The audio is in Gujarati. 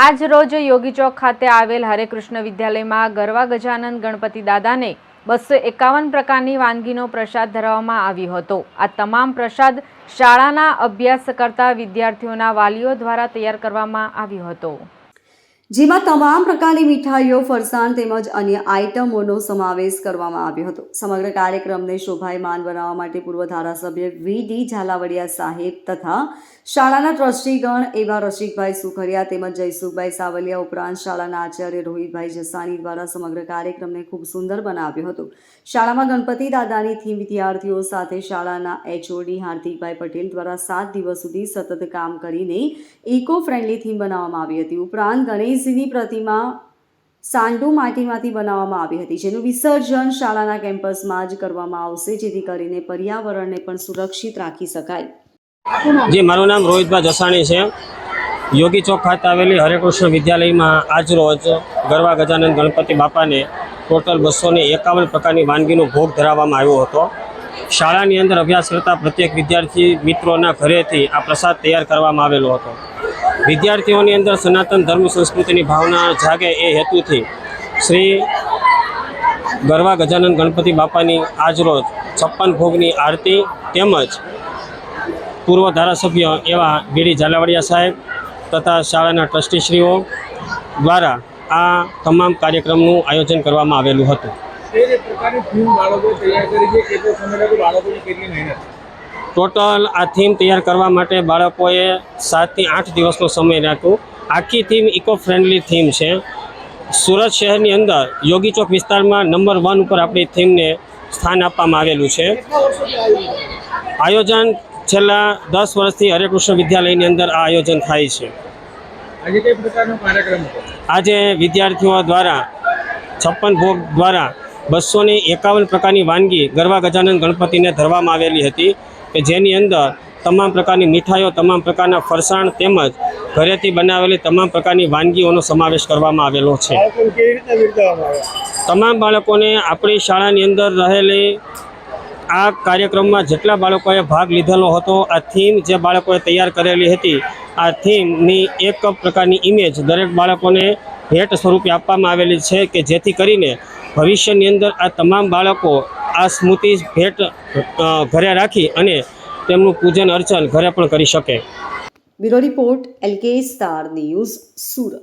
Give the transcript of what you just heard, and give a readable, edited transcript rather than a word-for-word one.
આજ રોજ યોગી ચોક ખાતે આવેલ હરે કૃષ્ણ વિદ્યાલયમાં ગરવા ગજાનન ગણપતિ દાદાને 251 પ્રકારની વાનગીનો પ્રસાદ ધરાવવામાં આવ્યો હતો। આ તમામ પ્રસાદ શાળાના અભ્યાસ કરતા વિદ્યાર્થીઓના વાલીઓ દ્વારા તૈયાર કરવામાં આવ્યો હતો, જેમાં તમામ પ્રકારની મીઠાઈઓ, ફરસાણ તેમજ અન્ય આઇટમોનો સમાવેશ કરવામાં આવ્યો હતો। સમગ્ર કાર્યક્રમને શોભાયમાન બનાવવા માટે પૂર્વ ધારાસભ્ય વી.ડી. ઝાલાવાડિયા સાહેબ તથા શાળાના ટ્રસ્ટીગણ એવા રસિકભાઈ સુખરિયા તેમજ જયસુખભાઈ સાવલિયા ઉપરાંત શાળાના આચાર્ય રોહિતભાઈ જસાણી દ્વારા સમગ્ર કાર્યક્રમને ખૂબ સુંદર બનાવ્યો હતો। શાળામાં ગણપતિ દાદાની થીમ વિદ્યાર્થીઓ સાથે શાળાના એચઓડી હાર્દિકભાઈ પટેલ દ્વારા 7 દિવસ સુધી સતત કામ કરીને ઇકો ફ્રેન્ડલી થીમ બનાવવામાં આવી હતી। ઉપરાંત ગણેશજીની પ્રતિમા સાંડુ માટીમાંથી બનાવવામાં આવી હતી, જેનું વિસર્જન શાળાના કેમ્પસમાં જ કરવામાં આવશે, જેથી કરીને પર્યાવરણને પણ સુરક્ષિત રાખી શકાય। જી, મારું નામ રોહિતભાઈ જસાણી છે। યોગી ચોક ખાતે આવેલી હરે કૃષ્ણ વિદ્યાલયમાં આજરોજ ગરવા ગજાનન ગણપતિ બાપાને ટોટલ 251 પ્રકારની વાનગીનો ભોગ ધરાવવામાં આવ્યો હતો। શાળાની અંદર અભ્યાસ કરતા પ્રત્યેક વિદ્યાર્થી મિત્રોના ઘરેથી આ પ્રસાદ તૈયાર કરવામાં આવેલો હતો। વિદ્યાર્થીઓની અંદર સનાતન ધર્મ સંસ્કૃતિની ભાવના જાગે એ હેતુથી શ્રી ગરવા ગજાનન ગણપતિ બાપાની આજરોજ 56 ભોગની આરતી તેમજ પૂર્વ ધારાસભ્ય એવા વી.ડી. ઝાલાવાડિયા સાહેબ તથા શાળાના ટ્રસ્ટીશ્રીઓ દ્વારા આ તમામ કાર્યક્રમનું આયોજન કરવામાં આવેલું હતું। ટોટલ આ થીમ તૈયાર કરવા માટે બાળકોએ 7 થી 8 દિવસનો સમય રાખ્યો। આખી થીમ ઇકો ફ્રેન્ડલી થીમ છે। સુરત શહેરની અંદર યોગી ચોક વિસ્તારમાં નંબર 1 ઉપર આપણી થીમને સ્થાન આપવામાં આવેલું છે। આયોજન છેલ્લા 10 વર્ષથી હરે કૃષ્ણ વિદ્યાલયની અંદર આ આયોજન થાય છે। આજે કઈ પ્રકારનો કાર્યક્રમ હતો? આજે વિદ્યાર્થીઓ દ્વારા 56 ભોગ દ્વારા 251 પ્રકારની વાનગી ગરવા ગજાનન ગણપતિને ધરવામાં આવેલી હતી, કે જેની અંદર તમામ પ્રકારની મીઠાઈઓ, તમામ પ્રકારના ફરસાણ તેમજ ઘરેથી બનાવેલી તમામ પ્રકારની વાનગીઓનો સમાવેશ કરવામાં આવેલો છે। તમામ બાળકોને આપણી શાળાની અંદર રહેલી આ કાર્યક્રમમાં જેટલા બાળકોએ ભાગ લીધેલો હતો, આ થીમ જે બાળકોએ તૈયાર કરેલી હતી, આ થીમની એક પ્રકારની ઇમેજ દરેક બાળકોને ભેટ સ્વરૂપે આપવામાં આવેલી છે, કે જેથી કરીને ભવિષ્યની અંદર આ તમામ બાળકો આ સ્મૃતિ ભેટ ઘરે રાખી અને તેમનું પૂજન અર્ચન ઘરે પણ કરી શકે। Bureau report LK star news, Surat.